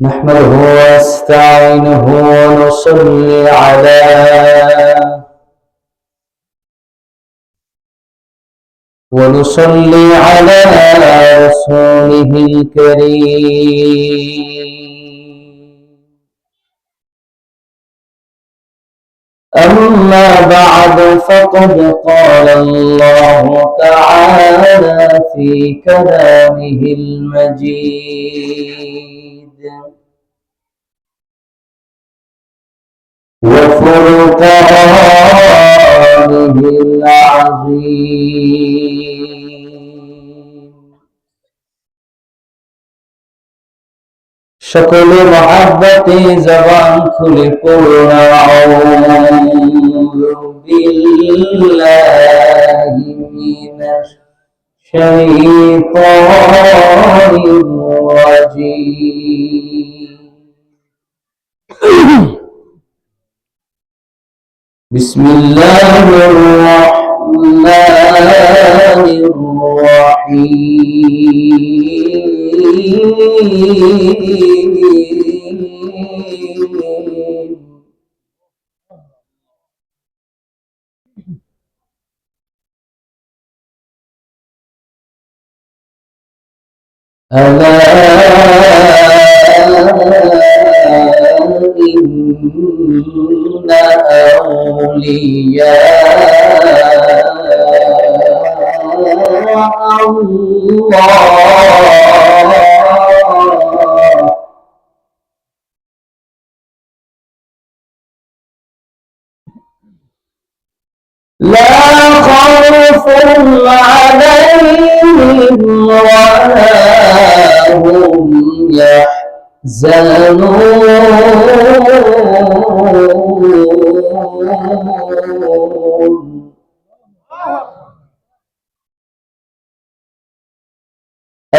نحمده ونستعينه ونصلي على رسوله الكريم. أما بعد فقد قال الله تعالى في كلامه المجيد وفرقانه العظيم. সকলে মহাব্বতে জবান খুলে পড়ুন আউযু বিল্লাহি মিনাশ শাইতানির রাজীম। বিসমিল্লাহির রহমানির রহিম। ألا إن أولياء الله لا خوف عليهم ولا هم يحزنون.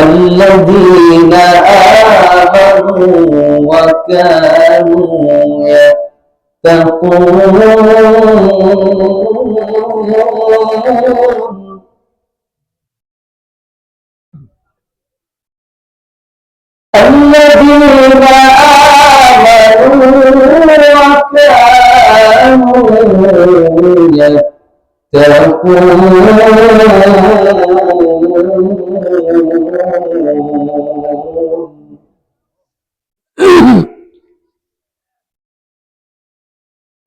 الذين آمنوا وكانوا يتقون. الذين آمنوا وكانوا يتقون.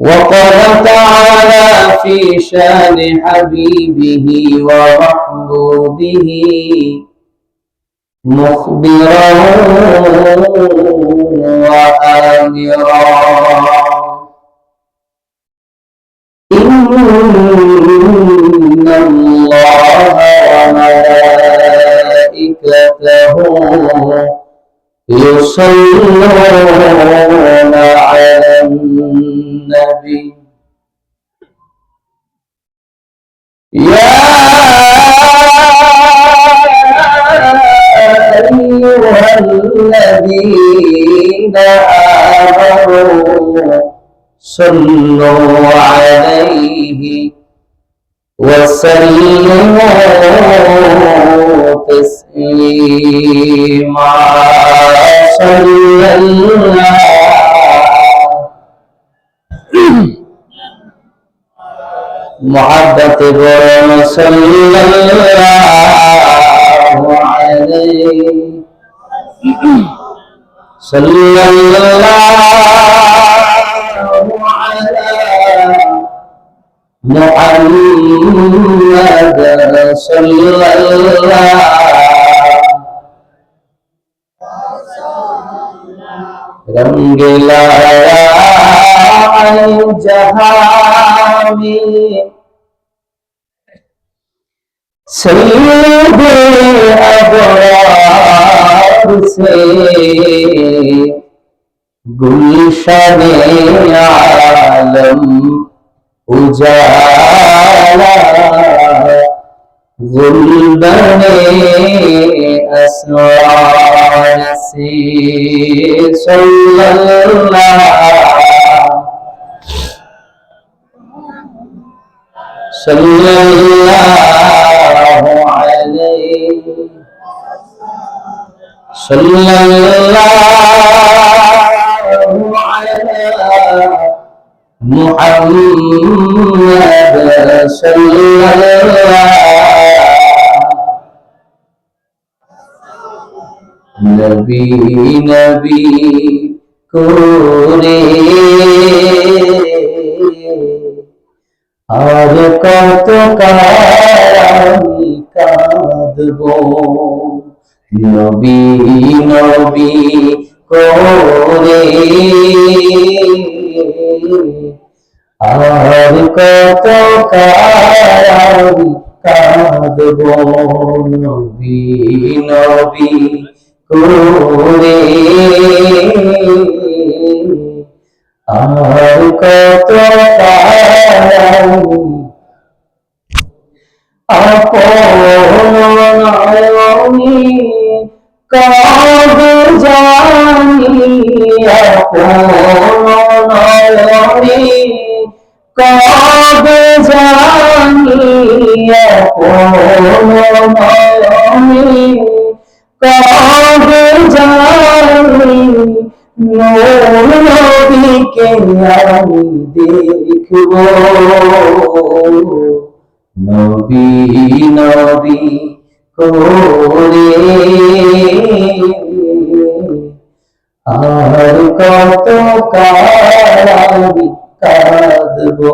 وقال تعالى في شان حبيبه ومحبوبه مخبرا وآمرا إن الله وملائكته يصلون على النبي يا أيها الذين آمنوا صلوا عليه وسلموا تسليما. صلى الله محبت بولو صلى الله عليه صلى الله على محمد صلى الله रंगीला जहां में सईदे अबरार से गुलशने आलम उजाला गुलबने असवार से सल्लल्लाहु अलैहि सल्लल्लाहु মুহাম্মদ সাল্লাল্লাহু নবী নবী করে আর কত আমি কাঁদবো নবী নবী করে আর কত আমি কাঁদবো নবী নবী করে আর কত আপনি কবে জানি আপনি কবে জানি আপনি কবে জানি নবীকে আমি দেখব নবী নবী করে আর কত আমি কাঁদবো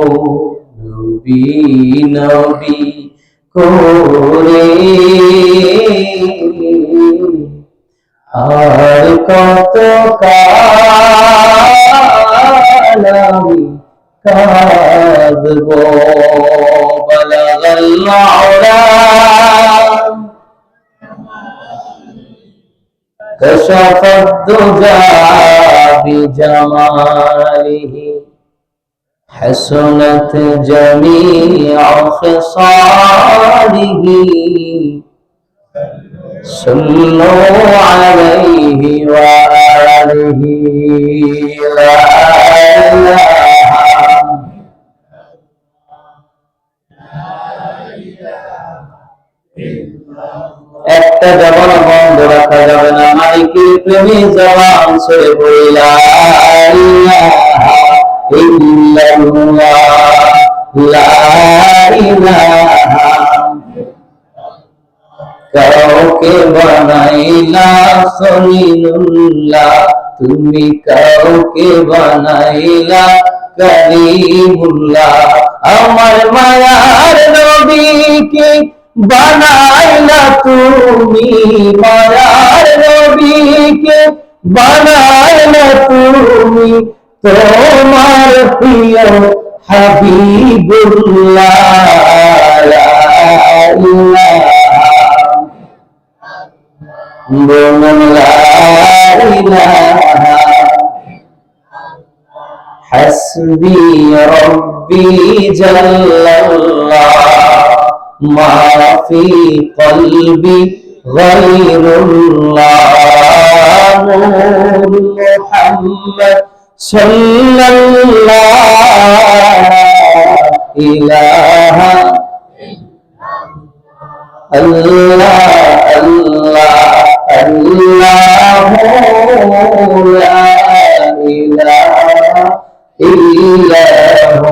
নবী নবী করে আর কত আমি কাঁদবো বলাগাল মাওলা كشف الدجى بجماله حسنت جميع خصاله صلوا عليه وآله لا إله একটা জবান বন্ধ রাখা যাবে না মালিকের প্রেমে জবান ছেড়ে পড়ি লা ইলাহা ইল্লাল্লাহ লা ইলাহা কাউকে বানাইলা সলিলুল্লাহ তুমি কাউকে বানাইলা কালিমুল্লাহ আমার মায়ার নবীকে বানাইলা তুমি মায়ার নবীকে বানাইলা তুমি তোমার প্রিয় হাবিবুল্লাহ লা ইলাহা বলুন লা ইলাহা হাসবি রব্বি জাল্লাল্লাহ মা ফি কলবি গায়রুল্লাহ নূর মুহাম্মদ সাল্লাল্লাহু ইলাহা আল্লাহ আল্লাহ আল্লাহু লা ইলাহা ইল্লাহু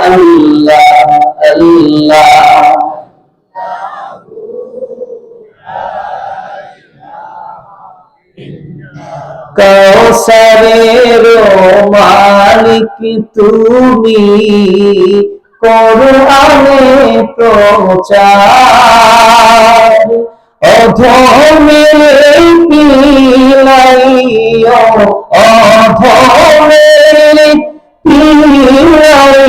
আল্লাহ আল্লাহ কৌসরের মালিক তুমি কোরআনে প্রচার অধমের পিলাইও অধমের পিলাইও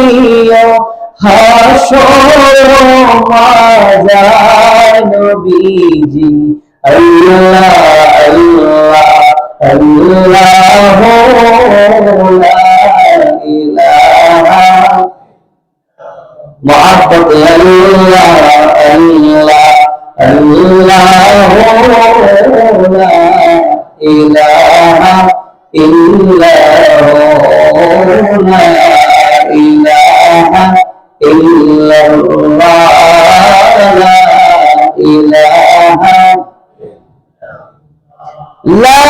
হাসর মাজার নবীজি আল্লাহ আল্লাহ আল্লাহ লা ইলাহা মুহাব্বত আল্লাহ আল্লাহ আল্লাহ লা ইলাহা ইল্লাল্লাহু লা ইলাহা ইল্লাল্লাহ লা ইলাহা لا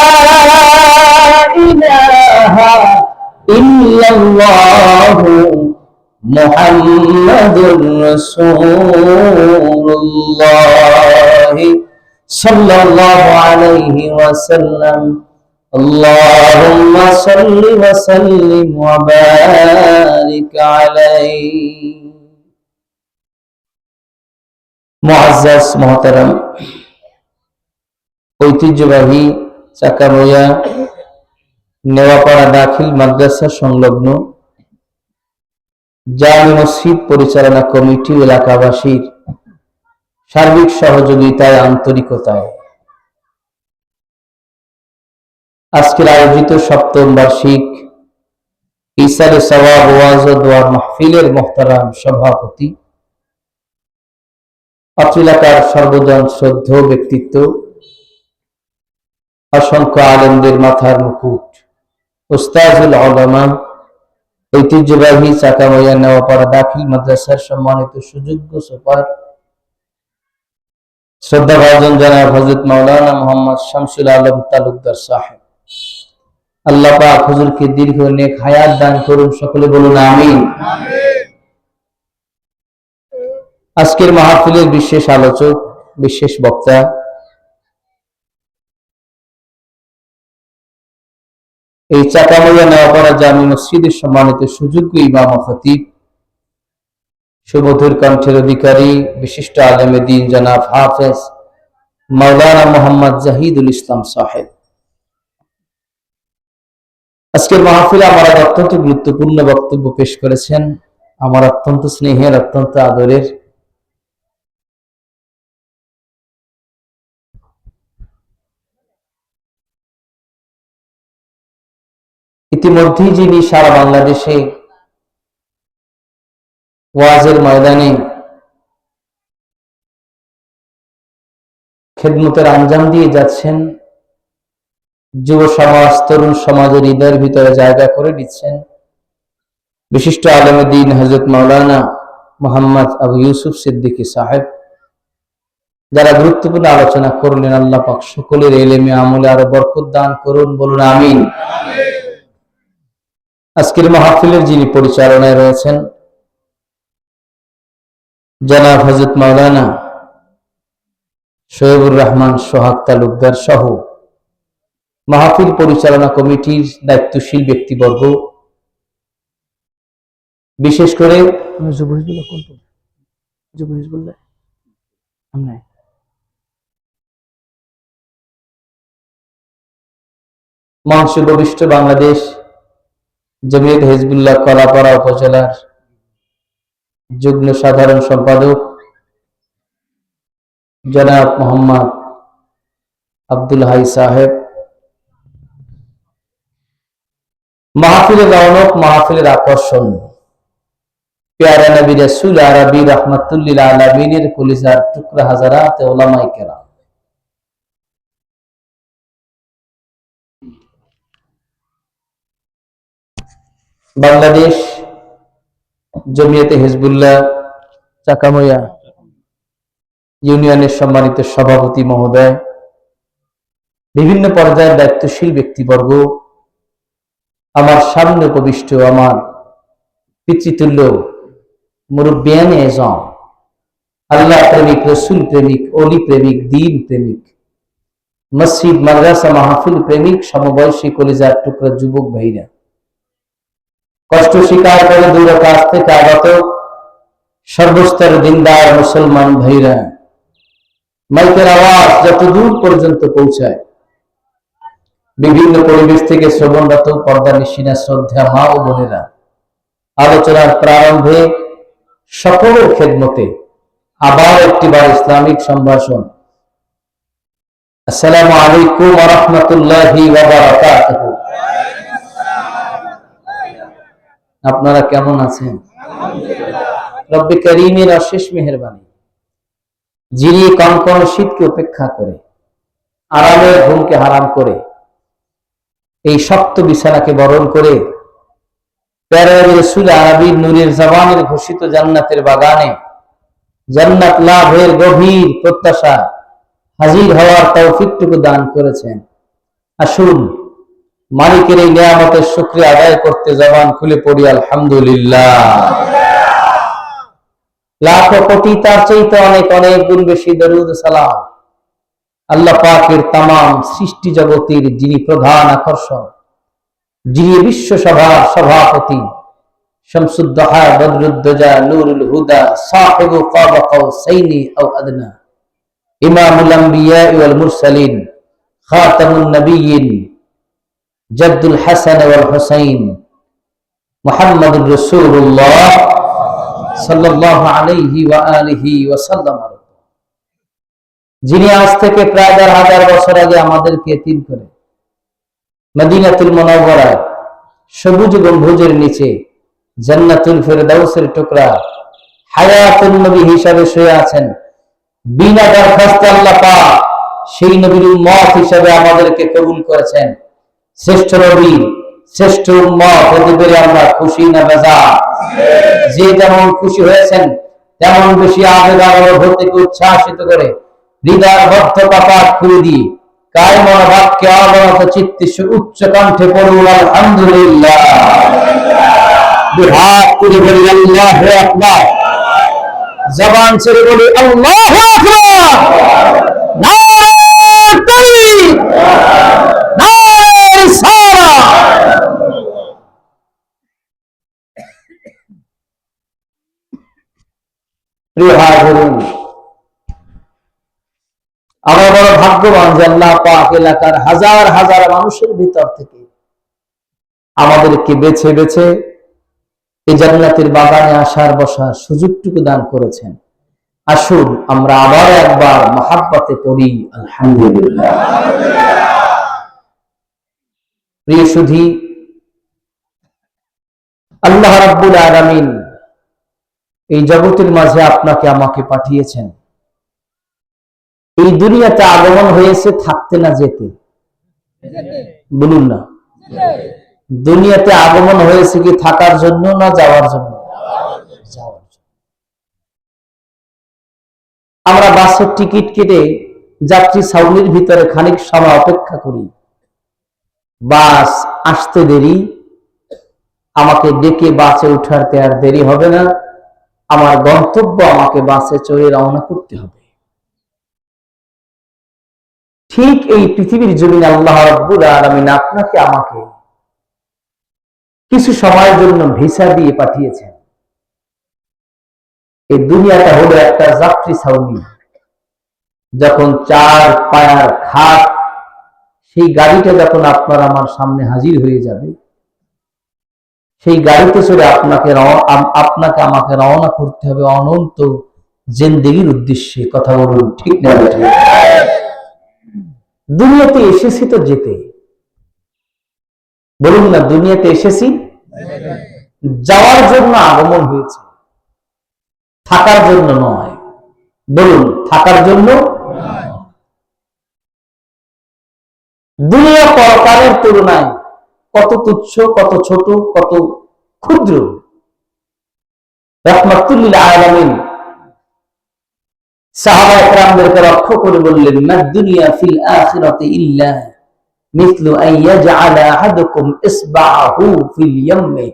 إله إلا ইল্লাল্লাহু মুহাম্মাদুর রাসূলুল্লাহ সাল্লাল্লাহু আলাইহি ওয়াসাল্লাম। আল্লাহুম্মা সাল্লি ওয়া সাল্লিম ওয়া বারিক আলাইহি। মুআজ্জাজ মুহতারাম, ঐতিহ্যবাহী চাকাময়া নেওয়াপাড়া দাখিল মাদ্রাসা সংলগ্ন জামে মসজিদ পরিচালনা কমিটি এলাকাবাসীর সার্বিক সহযোগিতায়, আন্তরিকতায় আজকের আয়োজিত সপ্তম বার্ষিক ইসালে সওয়াব ওয়াজ ও দোয়ার মাহফিলের মুহতারাম সভাপতি, অত্র এলাকার সর্বজন শ্রদ্ধেয় ব্যক্তিত্ব, অসংখ্য আলেমদের মাথার মুকুট, উস্তাজুল উলামা, ঐতিহ্যবাহী চাকাময়া নেওয়াপাড়া দাখিল মাদ্রাসার সম্মানিত সুযোগ্য সুপার, শ্রদ্ধাভাজন জনাব হযরত মাওলানা মুহাম্মদ শামসুল আলম তালুকদার সাহেব, আল্লাহ পাক হুজুরকে দীর্ঘ নেক হায়াত দান করুন, সকলে বলুন আমিন। আজকের মাহফিলের বিশেষ আলোচক, বিশেষ বক্তা, এই চাকাময়া নেওয়াপাড়া জামে মসজিদের সম্মানিত সুযোগ্য ইমাম ও খতিব, সুমধুর কণ্ঠের অধিকারী, বিশিষ্ট আলেমে দ্বীন জনাব হাফেজ মাওলানা মুহাম্মদ জাহিদুল ইসলাম সাহেব। আজকের মাহফিলে আমার অত্যন্ত গুরুত্বপূর্ণ বক্তব্য পেশ করেছেন আমার অত্যন্ত স্নেহের, অত্যন্ত আদরের ইতিমধ্যেই যিনি সারা বাংলাদেশে ওয়াজের ময়দানে খেদমতের আঞ্জাম দিয়ে যাচ্ছেন, যুব সমাজ, তরুণ সমাজের হৃদয়ের ভিতরে জায়গা করে দিচ্ছেন, বিশিষ্ট আলেমে দ্বীন হযরত মাওলানা মুহাম্মদ আবু ইউসুফ সিদ্দিকী সাহেব, যারা গুরুত্বপূর্ণ আলোচনা করলেন, আল্লাহ পাক সকলের ইলমে আমলে আরো বরকত দান করুন, বলুন আমিন। আজকের মাহফিলের যিনি পরিচালনায় রয়েছেন জনাব হযরত মাওলানা শোয়েবুর রহমান সোহাগ তালুকদার সহ মাহফিল পরিচালনা কমিটির দায়িত্বশীল ব্যক্তিবর্গ, বিশেষ করে মঞ্চে উপবিষ্ট বাংলাদেশ জমিয়ত হিজবুল্লাহ কলাপাড়া উপজেলার যুগ্ম সাধারণ সম্পাদক জনাব মোহাম্মদ আব্দুল হাই সাহেব, মাহফিলের রৌনক, মাহফিলের আকর্ষণ, প্যারা নবী রাসূল আরবি রাহমাতুল্লিল আলামিনের কলিজার টুকরা হাজারাত উলামায়ে কেরাম, বাংলাদেশ জমিয়তে হিজবুল্লাহ চাকাময়া ইউনিয়নের সম্মানিত সভাপতি মহোদয়, বিভিন্ন পর্যায়ের দায়িত্বশীল ব্যক্তিবর্গ, আমার সামনে উপবিষ্ট আমার পিতৃতুল্য মুরব্বিয়ানে এজম, আল্লাহ প্রেমিক, রসুল প্রেমিক, অলি প্রেমিক, দ্বীন প্রেমিক, মসজিদ মাদ্রাসা মাহফিল প্রেমিক, সমবয়সী কলিজার টুকরা যুবক ভাইরা, কষ্ট স্বীকার করে দূর কাছ থেকে আগত সর্বস্তর দিনদার মুসলমান ভাইরা, মাইকের আওয়াজ যত দূর পর্যন্ত পৌঁছায়, বিভিন্ন পরিবেশ থেকে শ্রবণরত পর্দানিশিনা শ্রদ্ধা মা ও বোনেরা, আলোচনার প্রারম্ভে সকলের খেদমতে আবার একটিবার ইসলামিক সম্ভাষণ। আসসালামু আলাইকুম ওয়া রাহমাতুল্লাহি ওয়া বারাকাতুহু। আপনারা কেমন আছেন? রব্বে কারীমের অশেষ মেহেরবানি, যিনি কনকন শীতকে উপেক্ষা করে, আরামের ঘুমকে হারাম করে, এই শক্ত বিছানাকে বরণ করে প্যারা রাসূল আরবীর নূরের জবানের ঘোষিত জান্নাতের বাগানে জান্নাত লাভের গভীর প্রত্যাশা হাজির হওয়ার তৌফিকটুকু দান করেছেন। আসুন মালিকের এই নিয়ামতের শুকরিয়া আদায় করতে জবান খুলে পড়ি আলহামদুলিল্লাহ। লাখ কোটি তার চাইতে অনেক অনেক গুণ বেশি দরুদ সালাম আল্লাহ পাকের তামাম সৃষ্টি জগতের যিনি প্রধান আকর্ষণ, যিনি বিশ্ব সভার সভাপতি, শামসুদ্দোহা বদরুদ্দোজা নূরুল হুদা সাহিবু কাব কাউসাইনি আও আদনা, ইমামুল আম্বিয়া ওয়াল মুরসালিন, খাতামুন নবিয়্যিন, জাদ্দুল হাসান ওয়াল হুসাইন, মুহাম্মাদুর রাসূলুল্লাহ সাল্লাল্লাহু আলাইহি ওয়া আলিহি ওয়া সাল্লাম, যিনি আজ থেকে প্রায় 1000 বছর আগে আমাদেরকে এতিম করে মদিনাতুল মুনাওয়ারায় সবুজ গম্বুজের নিচে জান্নাতুল ফেরদাউসের টুকরা হায়াতুন নবী হিসাবে শুয়ে আছেন। বিনা দরখাস্তে আল্লাহ পাক সেই নবীর উম্মত হিসাবে আমাদেরকে কবুল করেছেন। শ্রেষ্ঠ নবী, শ্রেষ্ঠ উম্মত হতে পেরে আমরা খুশি না বেজার? যে যেমন খুশি হয়েছেন তেমন বেশি আবেগ অনুভব থেকে উচ্ছ্বাসিত করে হৃদয় বদ্ধতা পাঠ করে দিয়ে কায় মনোভাবকে অবনত চিত্তে উচ্চ কণ্ঠে পড়ুন আলহামদুলিল্লাহ। হাত করে বলি আল্লাহু আকবার, জবান ছেড়ে বলি আল্লাহু আকবার, নারে তাকবীর, নারে রিসালাত। প্রিয় হাজিরিন, আমরা বড় ভাগ্যবান যে আল্লাহ পাক এলাকার হাজার হাজার মানুষের ভিতর থেকে আমাদেরকে বেছে বেছে এই জান্নাতের বাগানে আসার বসার সুযোগটুকু দান করেছেন। আসুন আমরা আবার একবার মহাব্বতে পড়ি আলহামদুলিল্লাহ। প্রিয় সুধী, আল্লাহ রাব্বুল আলামিন এই জগতের মাঝে আপনাকে আমাকে পাঠিয়েছেন। এই দুনিয়াতে আগমন হয়েছে থাকতে না যেতে, বলুন না। দুনিয়াতে আগমন হয়েছে কি থাকার জন্য না যাওয়ার জন্য? যাওয়ার জন্য। আমরা বাসের টিকিট কেটে যাত্রী ছাউনির ভিতরে খানিক সময় অপেক্ষা করি, বাস আসতে দেরি, আমাকে ডেকে বাসে উঠাতে আর দেরি হবে না, আমার গন্তব্য আমাকে বাসে চড়ে রওনা করতে হবে। ঠিক এই পৃথিবীর জমিনে আল্লাহ রাব্বুল আলামিন আপনাকে আমাকে কিছু সময়ের জন্য ভিসা দিয়ে পাঠিয়েছেন। এই দুনিয়াটা হলো একটা যাত্রী ছাউনি। যখন 4 পায়ার খাট সেই গাড়িটা যখন আপনার আমার সামনে হাজির হয়ে যাবে, সেই গাড়িতে চড়ে আপনাকে আমাকে রওনা করতে হবে অনন্ত জিন্দেগীর উদ্দেশ্যে। কথা বলুন ঠিক না? দুনিয়াতে এসেছি তো যেতে, বলুন না। দুনিয়াতে এসেছি যাওয়ার জন্য আগমন হয়েছে, থাকার জন্য নয়। বলুন, থাকার জন্য। দুনিয়া পরকালের তুলনায় কত তুচ্ছ, কত ছোট, কত ক্ষুদ্র। রাহমাতুল লিল আলামিন সাহাবা একরামদেরকে লক্ষ্য করে বললেন, মা দুনিয়া ফিল আখিরাতি ইল্লা মিথলু আন ইয়াজআলা আহাদুকুম ইসবাআহু ফিল ইয়ামমি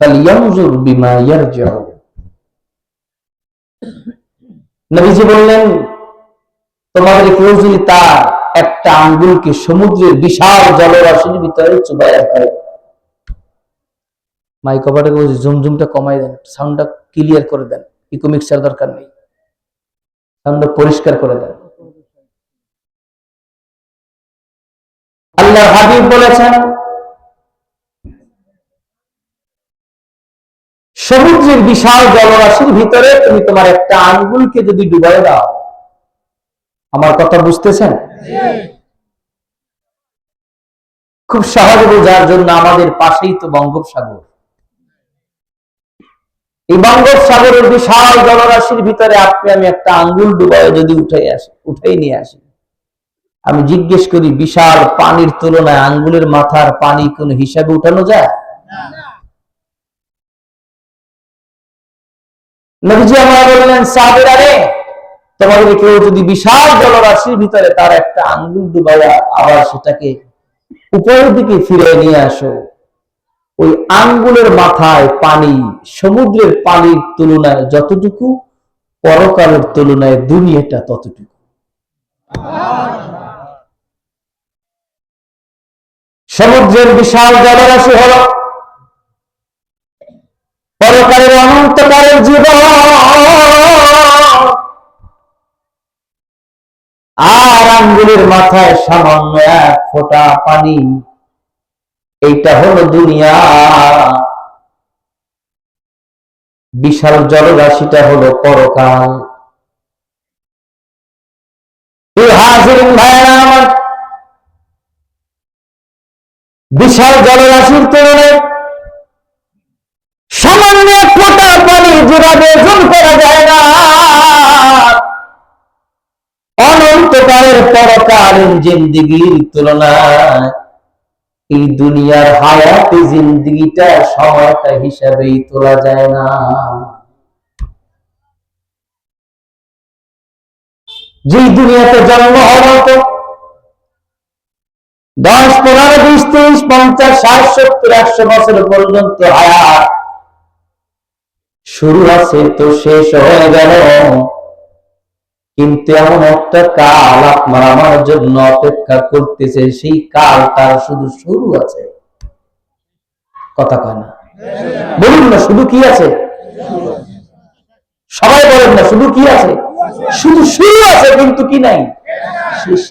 ফালইয়ানজুর বিমা ইয়ারজিউ। নবীজি বললেন, তোমাদের কেউ যদি তার একটা আঙ্গুলকে সমুদ্রের বিশাল জলরাশির ভিতরে চুবাইয়া ফেলে। মাইক অপারেটর বলছি জুমজুমটা কমাই দেন, সাউন্ডটা ক্লিয়ার করে দেন, ইকো মিক্সার দরকার নেই, সাউন্ডটা পরিষ্কার করে দেন। আল্লাহর হাবিব বলেছেন, সমুদ্রের বিশাল জলরাশির ভিতরে তুমি তোমার একটা আঙ্গুলকে যদি ডুবাই দাও, আমার কথা বুঝতেছেন? খুব সহজে বোঝার জন্য আমাদের পাশেই তো বঙ্গোপসাগর। এই বঙ্গোপসাগরের বিশাল জলরাশির ভিতরে আপনি আমি একটা আঙ্গুল ডুবাই যদি উঠাই নিয়ে আসি, আমি জিজ্ঞেস করি, বিশাল পানির তুলনায় আঙ্গুলের মাথার পানি কোন হিসাবে উঠানো যায়? নবীজি আমার বললেন, সাহাবীরা রে, তোমাদের কেউ যদি বিশাল জলরাশির ভিতরে তার একটা আঙ্গুল ডুবাইয়া আবার সেটাকে উপরের দিকে ফিরে নিয়ে আসো। ওই আঙ্গুলের মাথায় পানি সমুদ্রের পানির তুলনায় যতটুকু, পরকালের তুলনায় দুনিয়াটা ততটুকু। সমুদ্রের বিশাল জলরাশি হলো পরকালের অনন্তকালের জীবন, আর আঙ্গুলের মাথায় সামান্য এক ফোঁটা পানি, এইটা হলো দুনিয়া। বিশাল জলরাশিটা হলো পরকাল। বিশাল জলরাশির তুলনায় সামান্য এক ফোঁটা পানি যেভাবে ওজন করা যায় না, অনন্তকালের পরকালীন জিন্দেগির তুলনায় এই দুনিয়ার হায়াতে জিন্দেগিটা সময়টা হিসাবেই তোলা যায় না। যে দুনিয়াতে জন্ম হওয়ার তো 10, 15, 20, 30, 50, 60, 70, 100 বছর পর্যন্ত হায়াত শুরু আছে তো শেষ হয়ে গেল, কিন্তু এমন একটা কাল আপনার আমার জন্য অপেক্ষা করতেছে, সেই কাল তার শুধু শুরু আছে। কথা কয় না? বলুন না, শুধু কি আছে? সবাই বলেন না, শুধু কি আছে? শুধু শুরু আছে, কিন্তু কি নাই? শেষ।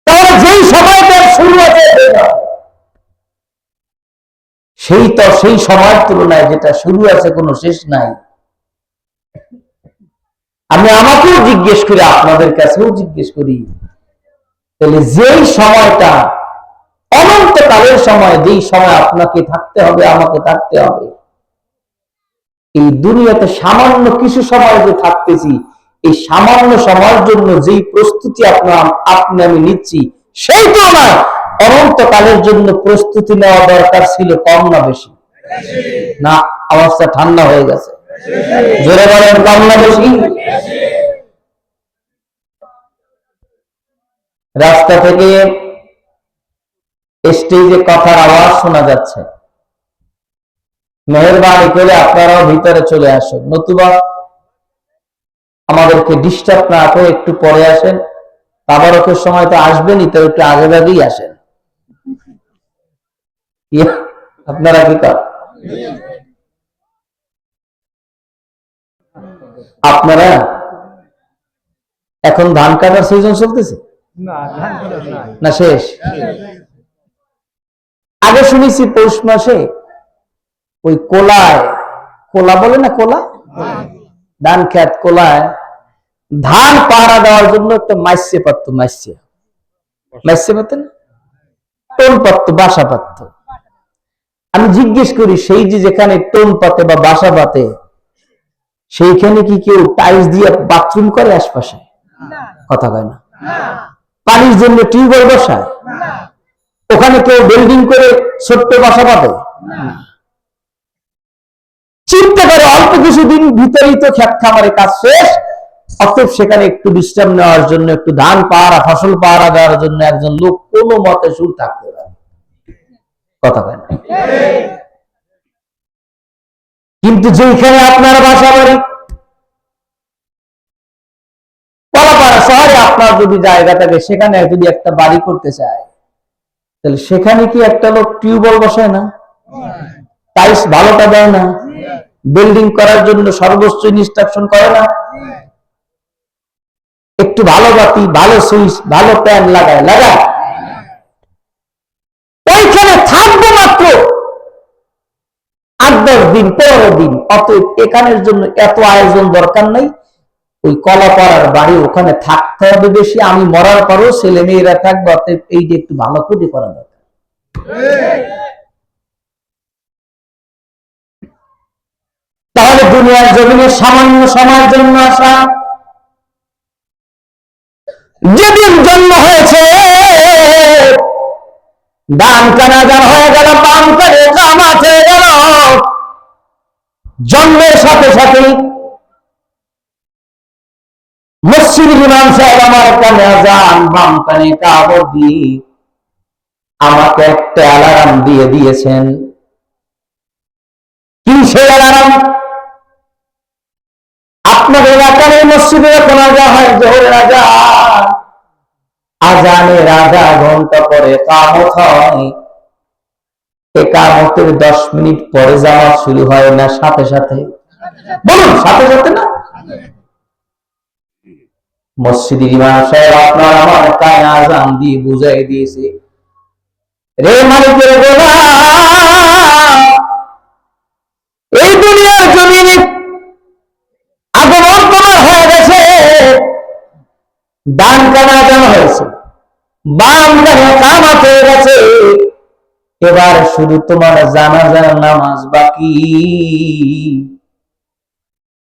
তাহলে যেই সময়টার শুরু আছে সেই সময়ের তুলনায় যেটা শুরু আছে কোনো শেষ নাই। আমি আমাকেও জিজ্ঞেস করি, আপনাদের কাছেও জিজ্ঞেস করি, তাহলে যেই সময়টা অনন্তকালের সময়, যেই সময় আপনাকে থাকতে হবে, আমাকে থাকতে হবে, এই দুনিয়াতে সামান্য কিছু সময় যে থাকতেছি, এই সামান্য সময়ের জন্য যেই প্রস্তুতি আপনি আমি নিচ্ছি, সেই তুলনায় অনন্তকালের জন্য প্রস্তুতি নেওয়া দরকার ছিল কম না বেশি? না, অবস্থা ঠান্ডা হয়ে গেছে। জোরে বলেন, কম না বেশি? রাস্তা থেকে স্টেজে কথার আওয়াজ শোনা যাচ্ছে, মেহেরবানি করে আপনারাও ভিতরে চলে আসুন, নতুবা আমাদেরকে ডিস্টার্ব না করে একটু পরে আসেন। তাবারকের সময় তো আসবেনই, তো একটু আগে আগেই আসেন। আপনারা কি করেন? আপনারা এখন ধান কাটার সিজন চলতেছে না শেষ? আগে শুনেছি পৌষ মাসে ওই কোলায়, কোলা বলে না, কোলা ধান খেত, কোলায় ধান পাহারা দেওয়ার জন্য একটা মাইসে পারত, মাইসে পারতেন, টোন পাতত, বাসা পাতত। আমি জিজ্ঞেস করি, সেই যে যেখানে টোন পাতে বা বাসা পাতে, সেইখানে কি কেউ টাইলস দিয়ে বাথরুম করে আশপাশে? কথা কয় না। পানির জন্য টিউবওয়েল বসায়? ওখানে কেউ বিল্ডিং করে ছোট্ট বাসা পাতে? চিন্তা করে, অল্প কিছুদিন ভিতরেই তো খেত খামারে কাজ শেষ, অতএব সেখানে একটু বিশ্রাম নেওয়ার জন্য, একটু ধান পাহারা, ফসল পাহারা দেওয়ার জন্য একজন লোক কোনো মতে সুর থাকতে পারে। কথা কয় না? কিন্তু যেখানে আপনার বাসা বাড়ি, কলাপাড়া শহরে আপনার যদি জায়গা থাকে, সেখানে যদি একটা বাড়ি করতে চায়, তাহলে সেখানে কি একটা লোক টিউবওয়েল বসায় না? টাইলস ভালোটা দেয় না? বিল্ডিং করার জন্য সর্বোচ্চ ইনস্ট্রাকশন করে না? একটু ভালো বাতি, ভালো সুইচ, ভালো প্যান লাগায়? ওইখানে থাকবো মাত্র 8-10 দিন, 15 দিন। অতএব এখানের জন্য এত আয়োজন দরকার নাই। ওই কলাপাড়ার বাড়ি, ওখানে থাকতে হবে বেশি, আমি মরার পরও ছেলে মেয়েরা থাকবে, অতএব এই যে একটু ভালো করে করা দরকার। তাহলে দুনিয়ার জমিনে সামান্য সময়ের জন্য আসা, যেদিন জন্ম হয়েছে ডান কানা যার হয়ে গেল, বাম কানে জামাত হয়ে গেল, জন্মের সাথে সাথে মসজিদের ইমাম সাহেব আমার কানে আজান, বাম কানে কামড় দিয়ে আমাকে একটা অ্যালার্ম দিয়ে দিয়েছেন। কি সেই অ্যালার্ম? আপনাদের এলাকার মসজিদে যখন আজান হয়, জোহরের আজান, আজানের আধা ঘন্টা পরে কামত হয়। কামতের 10 মিনিট পরে জামাত শুরু হয় না সাথে সাথে? বলুন, সাথে সাথে না? মসজিদের ইমাম সাহেব আপনার আমার কানে আজান দিয়ে বুঝাই দিয়েছে, রে মালিকের গোলাম, এই দুনিয়ার জমিনে আগমন তোমার হয়ে গেছে, ডান কানে আজান হয়েছে, বাম কানে কামাত হয়ে গেছে, এবার শুধু তোমার জানাজার নামাজ বাকি।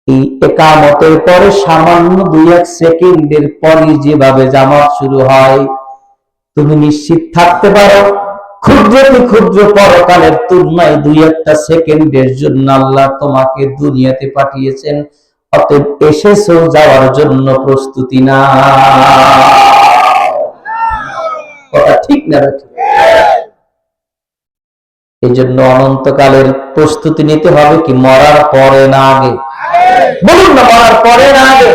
এই ইকামতের পরে সামান্য 2-1 সেকেন্ডের পরে যেভাবে জামাত শুরু হয়, তুমি নিশ্চিত থাকতে পারো ক্ষুদ্র ক্ষুদ্র পরকালের তুলনায় 2-1টা সেকেন্ডের জন্য আল্লাহ তোমাকে দুনিয়াতে পাঠিয়েছেন। অতএব এসেছো, যাওয়ার জন্য প্রস্তুতি না। কথা ঠিক না? এই জন্য অনন্তকালের প্রস্তুতি নিতে হবে কি মরার পরে না আগে? বলুন না, মরার পরে না আগে?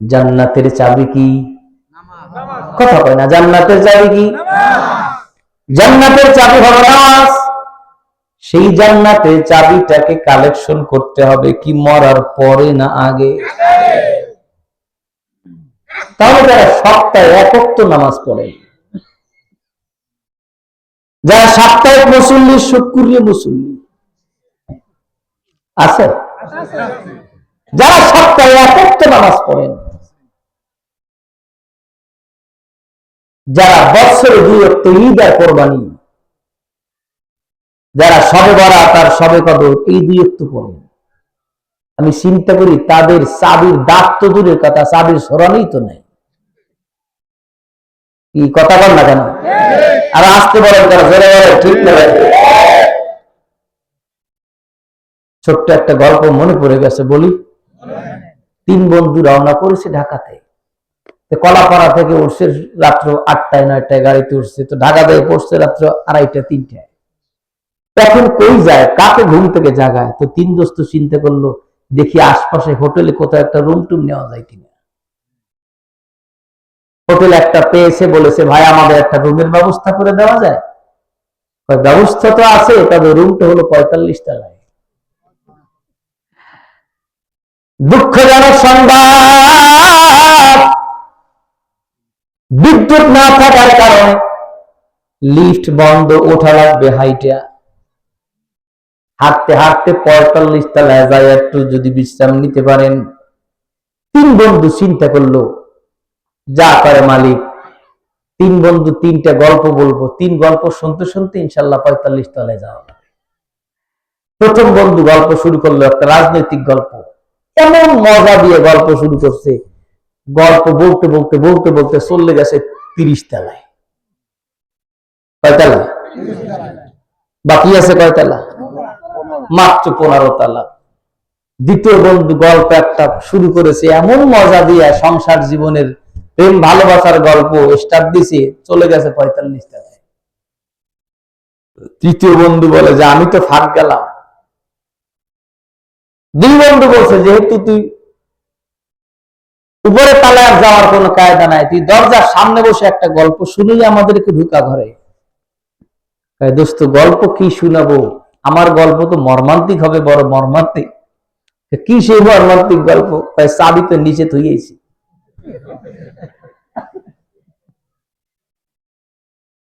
জান্নাতের চাবি কি? কথা কয় না। জান্নাতের চাবি কি? জান্নাতের চাবি হলো নামাজ। সেই জান্নাতের চাবিটাকে কালেকশন করতে হবে কি মরার পরে না আগে? তাহলে যারা সপ্তাহে 1 ওয়াক্ত নামাজ পড়ে, যারা সাপ্তাহিক মুসল্লি, শুক্রিয়া মুসল্লি আছে, যারা সপ্তাহে 1 ওয়াক্ত নামাজ পড়েন, যারা বছরে 2 ওয়াক্ত ঈদ আর কোরবানি, যারা সবে বরাত আর সবে কদর এই 2 ওয়াক্ত পড়েন, আমি চিন্তা করি তাদের চাবির দাঁত তো দূরের কথা, চাবির সরানোই তো নাই। কি কথা বল না কেন? আর আসতে বলেন কেন? জোরে বলেন, ঠিক না? ছোট্ট একটা গল্প মনে পড়ে গেছে, বলি। 3 বন্ধু রওনা করেছে ঢাকাতে। কলাপাড়া থেকে উঠছে রাত্র 8টায় 9টায় গাড়িতে উঠছে, তো ঢাকা থেকে পড়ছে রাত্র 2:30 3টায়। এখন কই যায়, কাকে ঘুম থেকে জাগায়? তো 3 দোস্ত চিন্তা করলো, দেখি আশপাশে হোটেলে কোথাও একটা রুম টুম নেওয়া যায় কিনা। হোটেল একটা পেয়েছে, বলেছে ভাই আমাদের একটা রুমের ব্যবস্থা করে দেওয়া যায়? ব্যবস্থা তো আছে, তবে রুমটা হলো 45 তলায়। দুঃখজনক সংবাদ, বিদ্যুৎ না থাকার কারণে লিফট বন্ধ, ওঠা লাগবে হাইটা। হাঁটতে হাঁটতে 45 তলায় যায়, একটু যদি বিশ্রাম নিতে পারেন। 3 বন্ধু চিন্তা করলো, যা করে মালিক, 3 বন্ধু 3টা গল্প বলবো, 3 গল্প শুনতে শুনতে ইনশাল্লাহ 45 তলায় যাওয়া। প্রথম বন্ধু গল্প শুরু করলো একটা রাজনৈতিক গল্প। এমন মজা দিয়ে গল্প শুরু করছে, গল্প বলতে বলতে বলতে বলতে চলে গেছে 30 তলায়। কয় তলা বাকি আছে? কয় তলা? মাত্র 15 তলা। দ্বিতীয় বন্ধু গল্প একটা শুরু করেছে, এমন মজা দিয়ে সংসার জীবনের প্রেম ভালোবাসার গল্প স্টার্ট দিছে, চলে গেছে 45 তলায়। তৃতীয় বন্ধু বলে যে আমি তো ফাঁক গেলাম। 2 বন্ধু বলছে যেহেতু তুই উপরে তালায় যাওয়ার কোনো কায়দা নাই, তুই দরজার সামনে বসে একটা গল্প শুনেই আমাদেরকে ঢুকা ঘরে। দোস্ত গল্প কি শুনাবো? আমার গল্প তো মর্মান্তিক হবে, বড় মর্মান্তিক। কি সেই মর্মান্তিক গল্প? চাবি তো নিচে থুইয়েছি।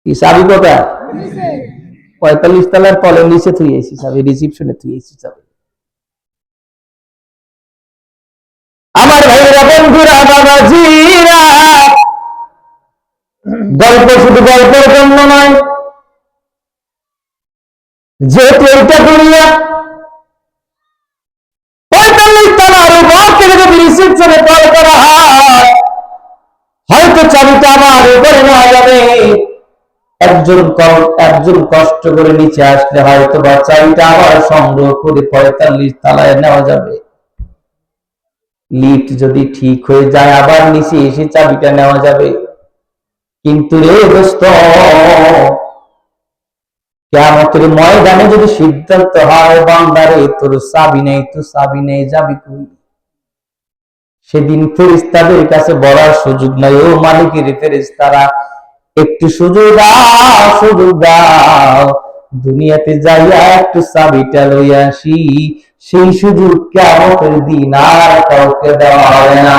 কি চাবি কোথায়? 45 তলার তলে নিচে থুইয়েছি চাবি, রিসিপশনে থুইয়েছি চাবি। আমার ভাইরা, বন্ধুরা, বাবাজিরা, গল্প শুধু গল্পের জন্য নয়, যেহেতু এইটা দুনিয়া, 45 তলার উপর থেকে যদি রিসিপশনে কল করা হয়, হয়তো চাবিটা আমার উপরে নেওয়া যাবে। একজন কষ্ট করে নিচে আসলে হয়তো বা চাবিটা আবার সংগ্রহ করে 45 তলায় নেওয়া যাবে। লিফট যদি ঠিক হয়ে যায় আবার নিচে এসে চাবিটা নেওয়া যাবে। কিন্তু রে দোস্ত, কিয়ামতের ময়দানে যদি সিদ্ধান্ত হয় বান্দারে তোর চাবি নেই, তো চাবি নেই, যাবি কই? সেদিন ফেরেশতাদের কাছে বলার সুযোগ নাই, ও মালিকের ফেরেশতারা একটু সুযোগ দাও, সুযোগ দাও, দুনিয়াতে যাইয়া একটু চাবিটা লইয়া আসি। সেই সুযোগ কিয়ামতের দিন আর কাউকে দেওয়া হবে না।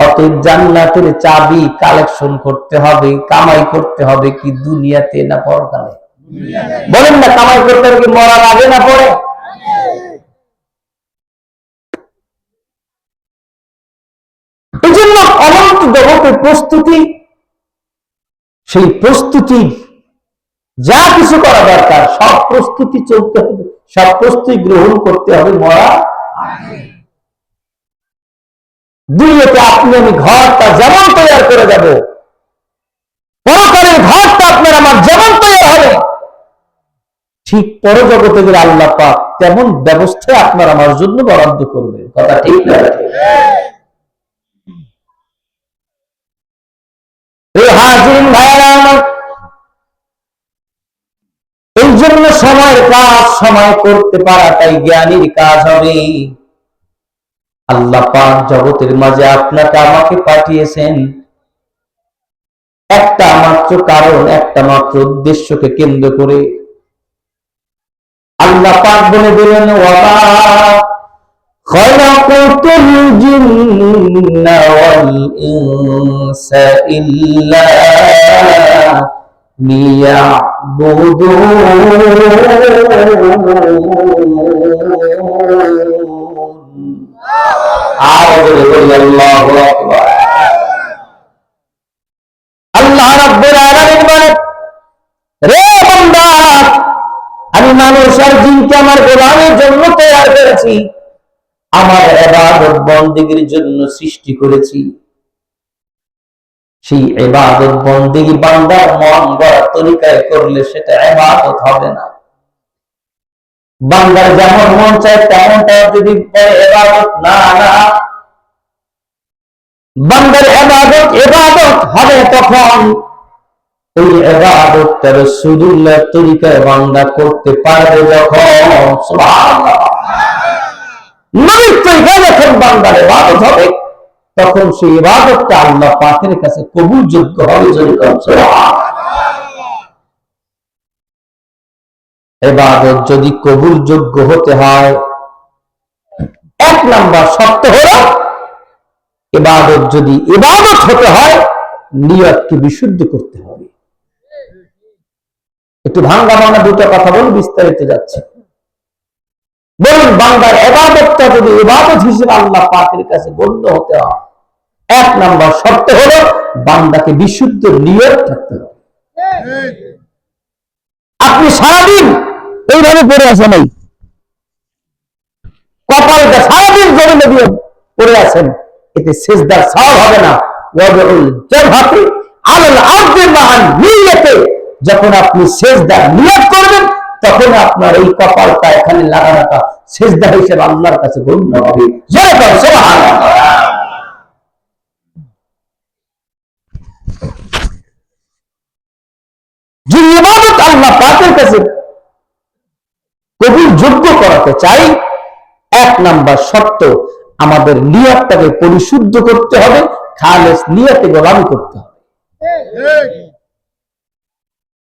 অতএব জান্নাতের চাবি কালেকশন করতে হবে, কামাই করতে হবে কি দুনিয়াতে না পরকালে? বলেন না, কামাই করতে হবে কি মরার আগে না পরে? এই জন্য অনন্ত জগতের প্রস্তুতি, সেই প্রস্তুতি যা কিছু করা দরকার সব প্রস্তুতি চলতে হবে, সব প্রস্তুতি গ্রহণ করতে হবে মরা আগে। দুনিয়াতে আপনি আমি ঘরটা যেমন তৈরি করে যাব, পরকালের ঘরটা আপনার আমার যেমন তৈরি হবে, ঠিক পরজগতে গেলে আল্লাহ পাক তেমন ব্যবস্থা আপনার আমার জন্য বরাদ্দ করবে। কথা ঠিক না? হাজিরিন ভাইরা আমার, এই জন্য সময়ের কাজ সময় করতে পারাটাই জ্ঞানীর কাজ হবে। আল্লাহ পাক জগতের মাঝে আপনাকে আমাকে পাঠিয়েছেন একটা মাত্র কারণ, একটা মাত্র উদ্দেশ্যকে কেন্দ্র করে। আল্লাহ পাক বলে দিলেন, ওয়ামা খালাকাতুল জিন্না ওয়াল ইনসা ইল্লা লিয়াবুদুন। আল্লাহু আকবার। আল্লাহ রাব্বুল আলামিন বলেন, রে বান্দা, আমি মানুষ আর জিনকে আমার গোলামের জন্য তৈরি করেছি, আমার ইবাদত বন্দেগীর জন্য সৃষ্টি করেছি। সেই ইবাদত বন্দেগী বান্দার মন গড়া তরিকায় করলে সেটা ইবাদত হবে না। বান্দার যেমন মন চায় তেমনটা যদি ইবাদত না, না, বান্দার ইবাদত হবে তখন ওই ইবাদতটা রাসূলুল্লাহর তরিকায় বান্দা করতে পারবে যখন। সুবহানাল্লাহ। নবীর তরিকায় যখন বান্দার ইবাদত হবে তখন সেই ইবাদতটা আল্লাহ পাকের কাছে কবুলযোগ্য হবে। ইবাদত যদি কবুলযোগ্য হতে হয়, এক নাম্বার শর্ত হলো ইবাদত যদি ইবাদত হতে হয় নিয়তকে বিশুদ্ধ করতে হবে। একটু ভাঙ্গা ভাঙ্গা দুটো কথা বলে বিস্তারিত যাচ্ছে। বলুন, বান্দার ইবাদতটা যদি ইবাদত হিসেবে আল্লাহ পাকের কাছে গণ্য হতে হয়, এক নাম্বার শর্ত হলো বান্দাকে বিশুদ্ধ নিয়ত থাকতে হবে। আপনি সারাদিন এইভাবে পড়ে আছেন, এই কপালটা সারাদিন জমিনে দিয়ে পড়ে আছেন, এতে সিজদার সওয়াব হবে না। ওয়াদউল জাবহাতি আলাল আরদি মান নিয়তে, যখন আপনি সিজদার নিয়ত করবেন তখন আপনার এই কপালটা এখানে লাগানোটা সিজদা হিসেবে আল্লাহর কাছে গণ্য হবে। জোরে বল সুবহানাল্লাহ। যে ইবাদত আল্লাহ পাকের কাছে কবুল যোগ্য করাতে চাই, এক নাম্বার শর্ত আমাদের নিয়তটাকে পরিশুদ্ধ করতে হবে, খালেস নিয়তে গোলামি করতে হবে।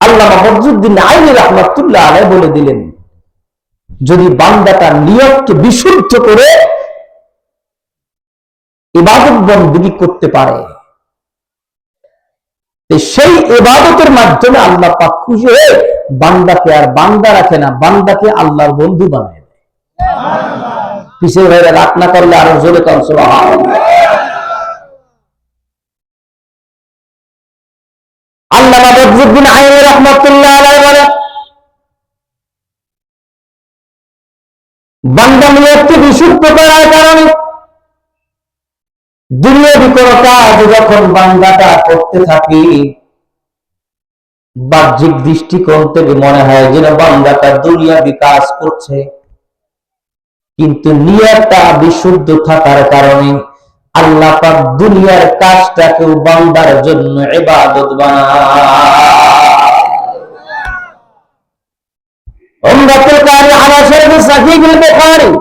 আল্লামা বদরুদ্দীন আইনি রাহমাতুল্লাহ আলাইহি বলে দিলেন, যদি বান্দাটা নিয়তকে বিশুদ্ধ করে ইবাদত বন্দেগী করতে পারে, সেই ইবাদতের মাধ্যমে আল্লাহ পাক খুশি হয়ে বান্দাকে আর বান্দা রাখে না, বান্দাকে আল্লাহর বন্ধু বানায় দেয়। পিছিয়ে ভাইরা রাত না করলে আরো জোরে কান সুবহানাল্লাহ। আল্লামা বদরুদ্দীন আইনি রাহমাতুল্লাহ আলাইহি বলেন, বান্দা নিয়তকে বিশুদ্ধ করার কারণে দুনিয়াবি কোনো কাজ যখন বান্দাটা করতে থাকি, বাহ্যিক দৃষ্টিকোণ থেকে মনে হয় যেন বান্দাটা দুনিয়াবি কাজ করছে, কিন্তু নিয়তটা বিশুদ্ধ থাকার কারণে আল্লাহ পাক দুনিয়ার কাজটাকেও বান্দার জন্য ইবাদত বানায়। উমদাতুল কারি আলা শারহ সহিহুল বুখারী,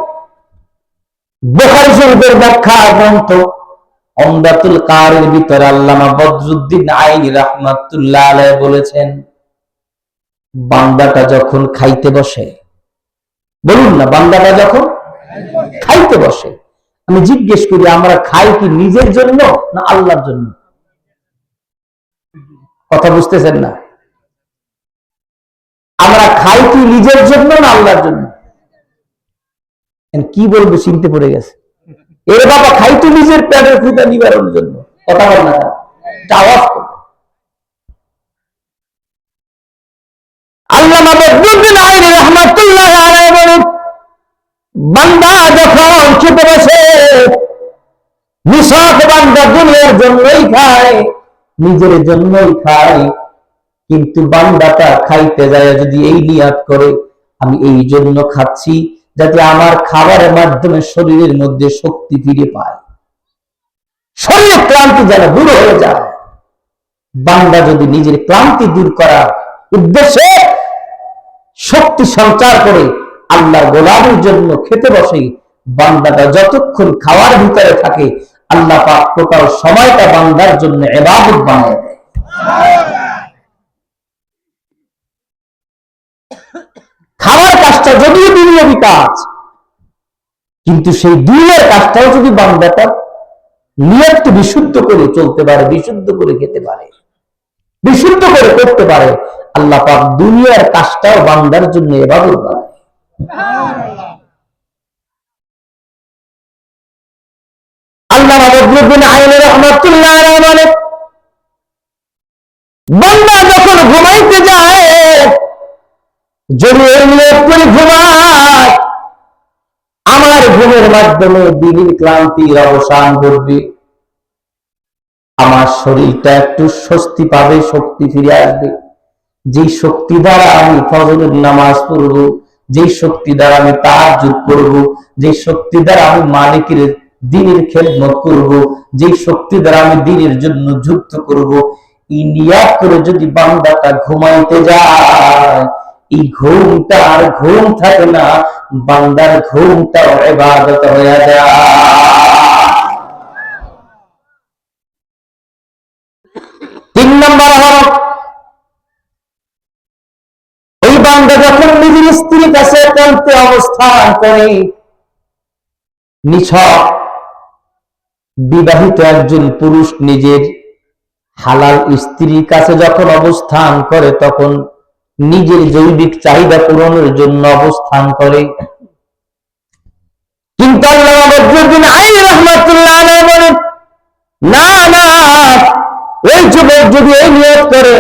বুখারী শরীফের ব্যাখ্যা গ্রন্থ উমদাতুল কারির ভিতরে আল্লামা বদরুদ্দিন আইনি রাহমাতুল্লাহ আলাইহি বলেছেন, বান্দাটা যখন খাইতে বসে, বলুন না, বান্দাটা যখন খাইতে বসে, আমি জিজ্ঞেস করি আমরা খাই কি নিজের জন্য না আল্লাহর জন্য? কথা বুঝতেছেন না? আমরা খাই কি নিজের জন্য না আল্লাহর জন্য? কি বলবো, চিনতে পড়ে গেছে। এর বাবা খাই তো নিজের পেটের ক্ষুধা নিবারণের জন্য। কথা বল না, আওয়াজ করো। আল্লামা বদরুদ্দিন আইনি রাহমাতুল্লাহ আলাইহি বলেন, বান্দা যখন খেতে বসে, নিছক বান্দা দুনিয়ার জন্যই খায়, নিজের জন্যই খায়, কিন্তু বান্দাটা খাইতে যায় যদি এই নিয়াত করে আমি এই জন্য খাচ্ছি যাতে আমার খাবারের মাধ্যমে শরীরের মধ্যে শক্তি ফিরে পায়, শরীরের ক্লান্তি যেন দূর হয়ে যায়। বান্দা যদি নিজের ক্লান্তি দূর করার উদ্দেশ্যে শক্তি সঞ্চার করে আল্লাহ গোলামের জন্য খেতে বসে, বান্দাটা যতক্ষণ খাওয়ার ভিতরে থাকে আল্লাহ পাক টোটাল সময়টা বান্দার জন্য ইবাদত বানিয়ে দেয়। খাওয়ার কাজটা যদিও দুনিয়াবি কাজ, কিন্তু সেই দুনিয়ার কাজটাও যদি বান্দাটা নিয়তকে বিশুদ্ধ করে চলতে পারে, বিশুদ্ধ করে খেতে পারে, বিশুদ্ধ করে করতে পারে, আল্লাহ পাক দুনিয়ার কাজটাও বান্দার জন্য ইবাদত বানায়। আল্লামা বদরুদ্দিন আইনি রাহমাতুল্লাহ আলাইহি বলেন, বান্দা যখন ঘুমাইতে যায় যদি এই নিয়ত করে ঘুমায়, আমার ঘুমের মাধ্যমে দিনের ক্লান্তির অবসান ঘটবে, আমার শরীরটা একটু স্বস্তি পাবে, শক্তি ফিরে আসবে, যে শক্তি দ্বারা আমি ফজরের নামাজ পড়ব, যে শক্তি দ্বারা আমি তাহাজ্জুদ করব, যে শক্তি দ্বারা আমি মালিকের দ্বীনের খেদমত করব, যে শক্তি দ্বারা আমি দ্বীনের জন্য যুদ্ধ করব, এই নিয়াত করে যদি বান্দাটা ঘুমাইতে যায়, এই ঘুমটা আর ঘুম থাকে না, বান্দার ঘুমটা ইবাদত হয়ে যায়। তিন নম্বর হলো, এই বান্দা যখন নিজের স্ত্রীর কাছে একান্তে অবস্থান করে, নিছক বিবাহিত একজন পুরুষ নিজের হালাল স্ত্রীর কাছে যখন অবস্থান করে, তখন নিজের জৈবিক চাহিদা পূরণের জন্য অবস্থান করে। কিন্তু আল্লামা বদরুদ্দিন আইনি রাহমাতুল্লাহ আলাইহি বলেন, না না, ওই যুবক যদি এই নিয়ত করে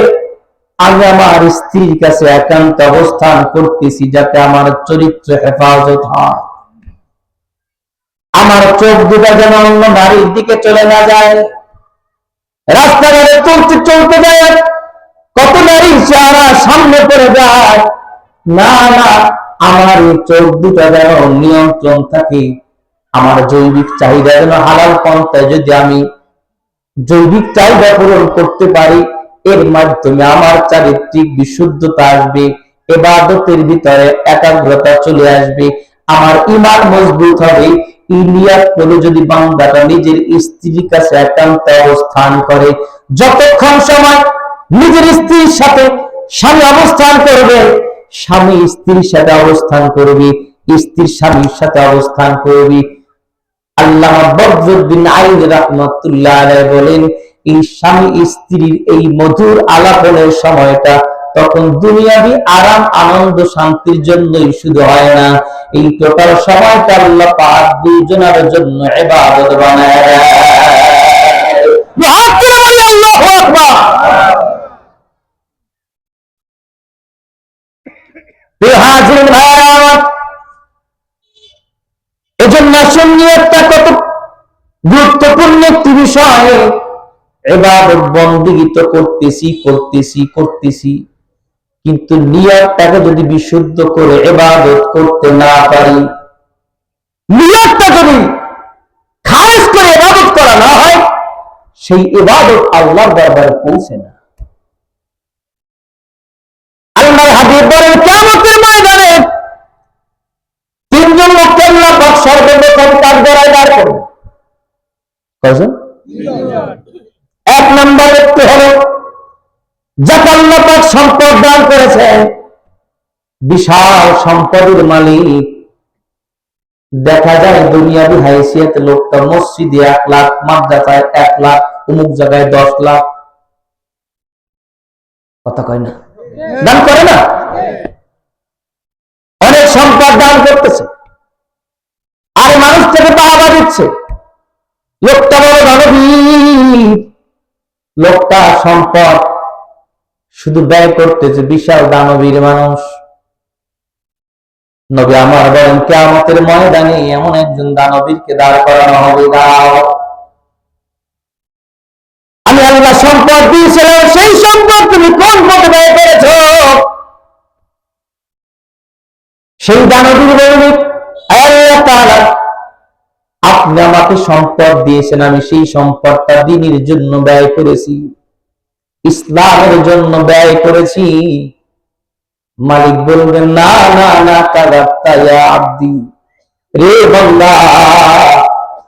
আমি আমার স্ত্রীর কাছে একান্ত অবস্থান করতেছি যাতে আমার চরিত্র হেফাজত হয়, আমার চোখ দুটা যেন অন্য নারীর দিকে চলে না যায়, রাস্তাঘাটে চলতে চলতে যায় কত নারীর চেহারা সামনে পড়ে যায়, না না, আমার এই চোখ দুটা যেন নিয়ন্ত্রণ থাকে, আমার জৈবিক চাহিদা যেন হালাল পন্থায় যদি আমি জৈবিক চাহিদা পূরণ করতে পারি, এর মাধ্যমে আমার চারিত্রিক বিশুদ্ধতা আসবে, ইবাদতের ভিতরে একাগ্রতা চলে আসবে, আমার ঈমান মজবুত হবে। এই নিয়ত করে যদি বান্দাটা নিজের স্ত্রীর কাছে একান্ত অবস্থান করে, যতক্ষণ সময় নিজের স্ত্রীর সাথে স্বামী অবস্থান করবে, স্বামী স্ত্রীর সাথে অবস্থান করবে, স্ত্রীর স্বামীর সাথে অবস্থান করবে, আল্লামা বদরুদ্দিন আইনি রাহমাতুল্লাহ আলাইহি বলেন, এই স্বামী স্ত্রীর এই মধুর আলাপনের সময়টা তখন দুনিয়াবি আরাম আনন্দ শান্তির জন্যই শুধু হয় না, এই টোটাল সময়টা আল্লাহ পাক দুইজনের জন্য ইবাদত বানায় দেয়। আল্লাহু আকবার। হাজির ভাইরা, এজন্য সুন্নিয়তটা কত গুরুত্বপূর্ণ একটি বিষয়। ইবাদত বন্দেগী তো করতেছি, কিন্তু নিয়তটাকে যদি বিশুদ্ধ করে ইবাদত করতে না পারি, সেই ইবাদত আল্লাহর দরবারে পৌঁছে না। আল্লাহর হাবিব বলেন কিয়ামতের ময়দানে তিনজন লোককে আল্লাহ পাক সর্বপ্রথম কাজ করায় দাঁড় করবেন। কয়জন? এক নম্বর ব্যক্তি হলো যাকে আল্লাহ পাক সম্পদ দান করেছেন, বিশাল সম্পদের মালিক। দেখা যায় দুনিয়াবি হাইসিয়ত লোকটা মসজিদে 1 লাখ, মাদ্রাসায় 1 লাখ, অমুক জায়গায় 10 লাখ, কথা কয় না, দান করে না, অনেক সম্পদ দান করতেছে আর মানুষটাকে বাহবা দিচ্ছে। লোকটা বড় দানবীর, লোকটা সম্পদ শুধু ব্যয় করতেছে, বিশাল দানবীর মানুষ। নবী আমার বলেন কিয়ামতের ময়দানে এমন একজন দানবীরকে দাঁড় করানো হবে, দাও আমি আল্লাহ সম্পদ দিয়েছিলাম, সেই সম্পদ তুমি কোন পথে ব্যয় করেছ? সেই দানবীর বলবে আল্লাহ তাআলা আপনি আমাকে সম্পদ দিয়েছেন, আমি সেই সম্পদটা দ্বীনের জন্য ব্যয় করেছি, ইসলামের জন্য ব্যয় করেছি। মালিক বলবেন না না না, কাযাবতা ইয়া আব্দি, রে বান্দা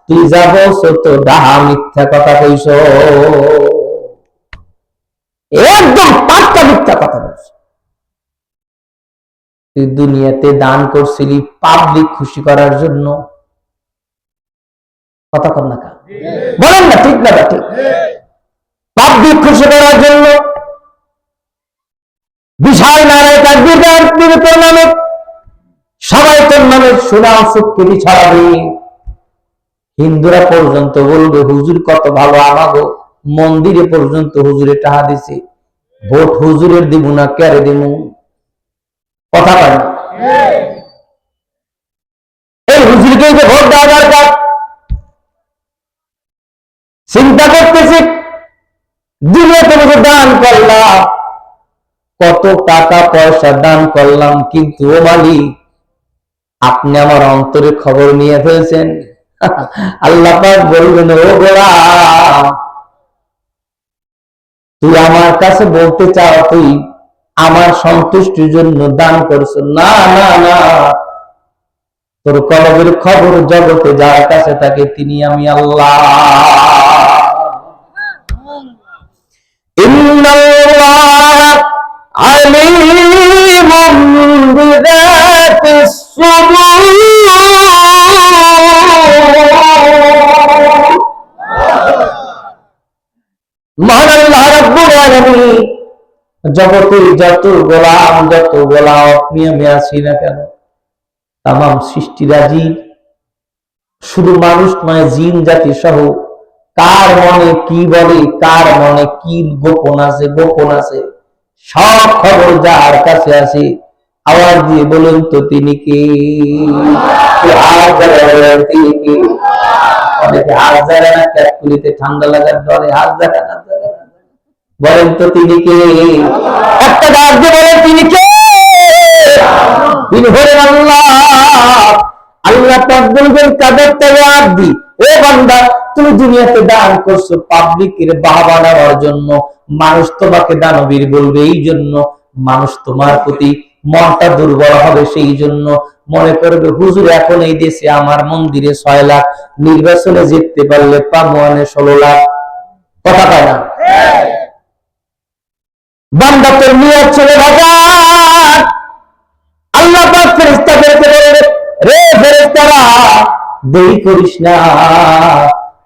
তুই যা বলছো তো ডাহা মিথ্যা কথা কইছ, একদম পাক্কা মিথ্যা কথা বলছ। তুই দুনিয়াতে দান করছিলি পাবলিক খুশি করার জন্য, কথা কর না, বলেন না ঠিক না ঠিক? পাবলিক খুশি করার জন্য বিশাল নারায় তাকবীর দিবে তোর নামে, সবাই তোর নামে সুনাম সুখ্যাতি ছড়াবে। হিন্দুরা পর্যন্ত বলবে হুজুর কত ভালো, আমাগো মন্দিরে পর্যন্ত হুজুরে টাকা দিছে, ভোট হুজুরের দিব না কেরে দিব, কথা পায় না। এই হুজুরকে যে ভোট দেওয়া দরকার, চিন্তা করতেছি দুনিয়াতে দান করলাম, কত টাকা পয়সা দান করলাম, কিন্তু ও মালিক আপনি আমার অন্তরে খবর নিয়ে ফেলছেন। আল্লাহ পাক বলবেন ও গোলাম, তুই আমার কাছে বলতে চাও তুই আমার সন্তুষ্টির জন্য দান করছ? না না না, তোর কলবের খবর জগতে যার কাছে থাকে তিনি আমি আল্লাহ। ইন্নাল্লাহ আলিমুম বিযাতিস সুদূর, মহান আল্লাহ রাব্বুল আলামিন জগতে যত গোলাম আপনি আমি আছি না কেন, তামাম সৃষ্টিরাজি, শুধু মানুষ নয় জিন জাতি সহ, কার মনে কি বলে, কার মনে কি গোপন আছে সব খবর যার কাছে আছে। আওয়াজ দিয়ে বলুন তো তিনি কে? অনেকে হাত জাগে না, ক্যাটকুলিতে ঠান্ডা লাগার ডরে হাত জাগে না, বলেন তো তিনি কে? একটা ডাক দিয়ে বলেন তিনি কে? তিনি হলেন আল্লাহ। আল্লাহ পাক বলবেন কাযাবতা ইয়া আব্দি, ও বান্দা তুমি দুনিয়াতে দান করছো পাবলিকের বাহবা নেওয়ার জন্য, মানুষ তোমাকে দানবীর বলবে এই জন্য, মানুষ তোমার প্রতি মনটা দুর্বল হবে সেই জন্য, মনে করবে হুজুর এখন এই দেশে আমার মন্দিরে 6 লাখ, নির্বাচনে জিততে পারলে পামোয়ানে 16 লাখ, কথা কয় না? বান্দা তোর নিয়ত ছিল বাজার, আল্লাহ পাক ফেরেশতাদেরকে বলবে রে ফেরেশতারা দেরি করিস না,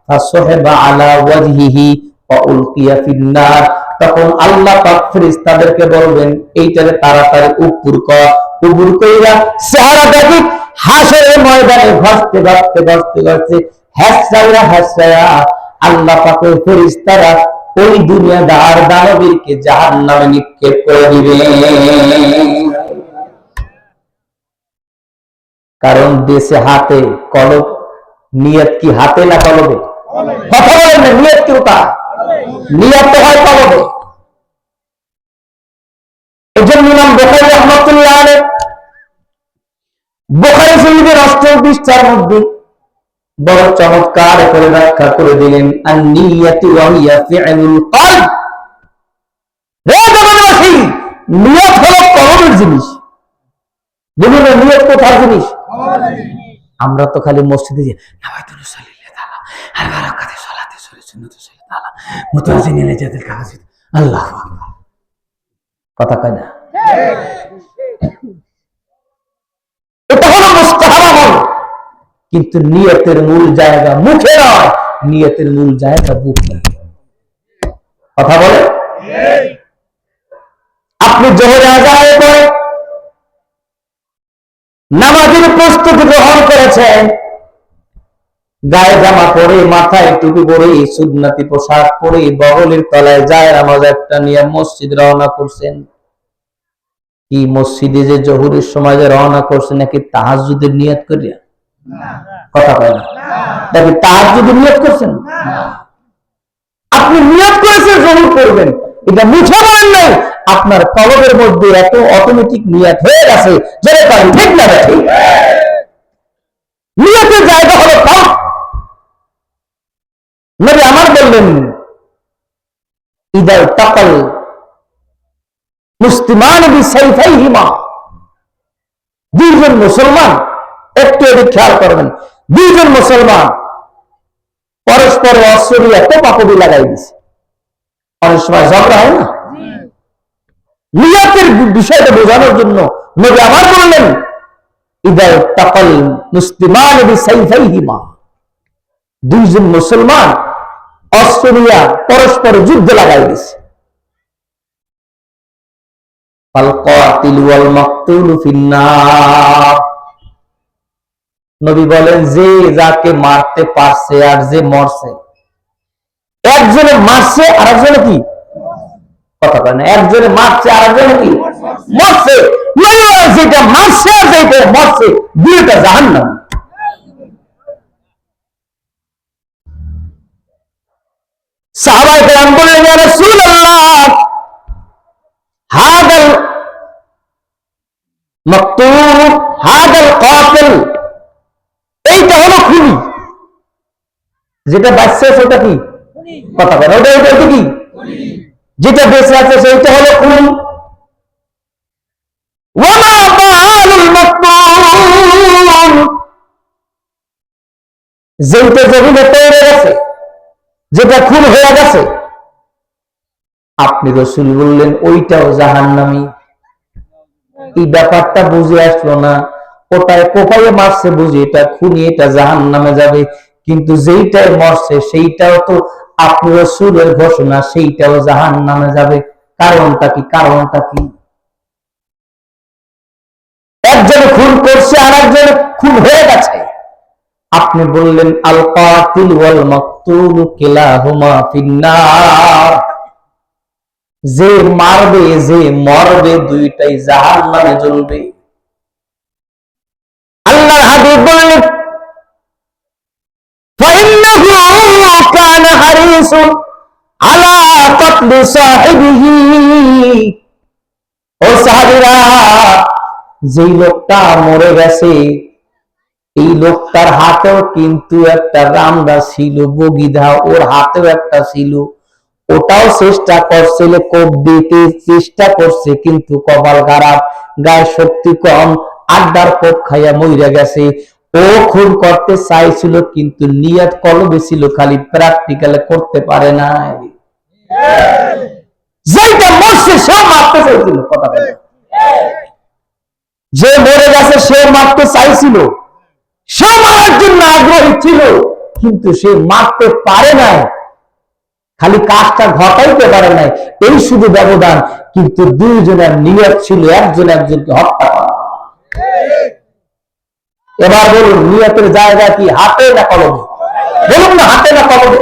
ফাসহাবা আলা ওয়াজহিহি ওয়া উলকিয়া ফিন্নার। তখন আল্লাহ পাক ফেরেশতাদেরকে বলবেন এইটারে তাড়াতাড়ি উপর কইরা চেহারা দেখি হাসরের ময়দানে ঘসতে হাসরায়া আল্লাহ পাকের ফেরেশতারা ওই দুনিয়াদার দানবীরকে জাহান্নামে নিক্ষেপ করে দিবে। কারণ দেশে হাতে কলব, নিয়ত কি হাতে না কলবে? কথা বলেন না, নিয়ত কি ওটা? নিয়ত তো হয় কলবে। এজন্য ইমাম বুখারী রাহমাতুল্লাহ আলাইহি বুখারী শরীফের 8ম পৃষ্ঠার মধ্যে বড় চমৎকার করে ব্যাখ্যা করে দিলেন, আন-নিয়াতু ওয়া হিয়া ফি'লুল কলব। হে জগৎবাসী, নিয়ত হলো কলবের জিনিস। বুঝলেন নিয়ত কোথার জিনিস? আমরা তো খালি মসজিদে যে নাওয়াইতু সাল্লিল্লাহি তাআলা আল বারাকাতি সালাতি সুন্নাতু সাল্লাল্লাহু মুতাজিন ইলাজাতিল কাযিদ আল্লাহু আকবার, কথা কয় না? এটা হলো মুস্তাহাব আমল, কিন্তু নিয়তের মূল জায়গা মুখে নয়, নিয়তের মূল জায়গা বুকে। কথা বলে? আপনি জোহরে আযানের পরে নামাজের প্রস্তুতি গ্রহণ করেছেন, গায়ে জামা পরে, মাথায় টুপি পরে, সুন্নতি পোশাক পরে, বগলের তলায় যায় নামাজ একটা নিয়ে মসজিদ রওনা করছেন। কি মসজিদে যে জোহরের সময় যে রওনা করছেন নাকি তাহাজ্জুদের নিয়ত করিয়া? কথা বলে না। নাকি তাহাজ্জুদের নিয়ত করছেন? আপনি নিয়ত করেছেন জোহর করবেন, এটা মুখে বলেন নাই, আপনার কলবের মধ্যে এত অটোমেটিক নিয়ত হয়ে গেছে, যেটা পারি ঠিক না ঠিক। নিয়তের জায়গা হলো কলব। নবী আমার বললেন, ইদাল তাকাল মুসলিমান বিসাইফাইহিমা, দুইজন মুসলমান, একটু এটি খেয়াল করবেন, দুইজন মুসলমান পরস্পর অস্ত্র দিয়ে কোপাকুপি লাগাই দিছে, অনেক সময় ঝগড়া হয় না? নিয়তের বিষয়টা বোঝানোর জন্য নবী আমার বললেন, ইদাল তাকাল মুসলিমান বিসাইফাইহিমা, দুইজন মুসলমান অস্ত্র দিয়া পরস্পর যুদ্ধ লাগাই দিছে। নবী বলেন, যে যাকে মারতে পারছে আর যে মরছে, একজনে মারছে আর একজনে কি কথা বলে না, একজনে মারছে আর একজনে কি মরছে। যেটা মারছে আর যেটা মরছে, দুইটা জাহান্নাম। সাহাবায়ে কেরাম বললেন, ইয়া রাসূলুল্লাহ, হাদাল মাকতুল হাদাল কাতিল, এইটা হলো খুনি, যেটা বাঁচছে সেটা কি কথা বলে, ওটা কি যেটা বেঁচে আছে সেইটা হলো খুনি। ওয়ামা বালুল মাকতুল, যেটা জমিনে পড়ে গেছে, যেটা খুন হয়ে গেছে, আপনি রাসূল বললেন ওইটাও জাহান্নামী। এই ব্যাপারটা বুঝে আসলো না, ওটায় কোপাইয়ে মারছে বুঝি এটা খুনি, এটা জাহান্নামে যাবে, কিন্তু যেইটাই মরছে সেইটাও তো আপনি রাসূলের ঘোষণা, সেইটাও জাহান্নামে যাবে। কারণটা কি? কারণটা কি? একজন খুন করছে আর একজন খুন হয়ে গেছে, আপনি বললেন আল কাতিল ওয়াল মাকতুল কিলাহুমা ফিন্নার, যে মারবে যে মরবে দুইটাই জাহান্নামে জ্বলবে। আল্লাহর হাবিব বললেন, ফাইন্নাহু কানা হারিসুন আলা কাতলি সাহিবিহি, ও সাহাবীরা, যেই লোকটা মরে গেছে এই লোকটার হাতেও কিন্তু একটা রামদা ছিল, বগিধা ওর হাতেও একটা ছিল, ওটাও চেষ্টা করছিল, কোপ দিতে চেষ্টা করছে, কিন্তু কপাল খারাপ, গায়ে শক্তি কম, আড্ডার কোপ খাইয়া মইরা গেছে। ও খুন করতে চাইছিল কিন্তু নিয়ত কলবে ছিল, খালি প্র্যাকটিক্যালে করতে পারে নাই। যেটা মরছে সে মারতে চাইছিল, কথা বলে, যে মরে গেছে সে মারতে চাইছিল, সে মারার জন্য আগ্রহী ছিল, কিন্তু সে মারতে পারে নাই, খালি কাজটা ঘটাইতে পারে নাই, এই শুধু ব্যবধান। কিন্তু দুইজনের নিয়ত ছিল একজন একজনকে হত্যা করা। এবার বলুন, নিয়তের জায়গা কি হাতে না কলমে? বলুন না, হাতে না কলমে?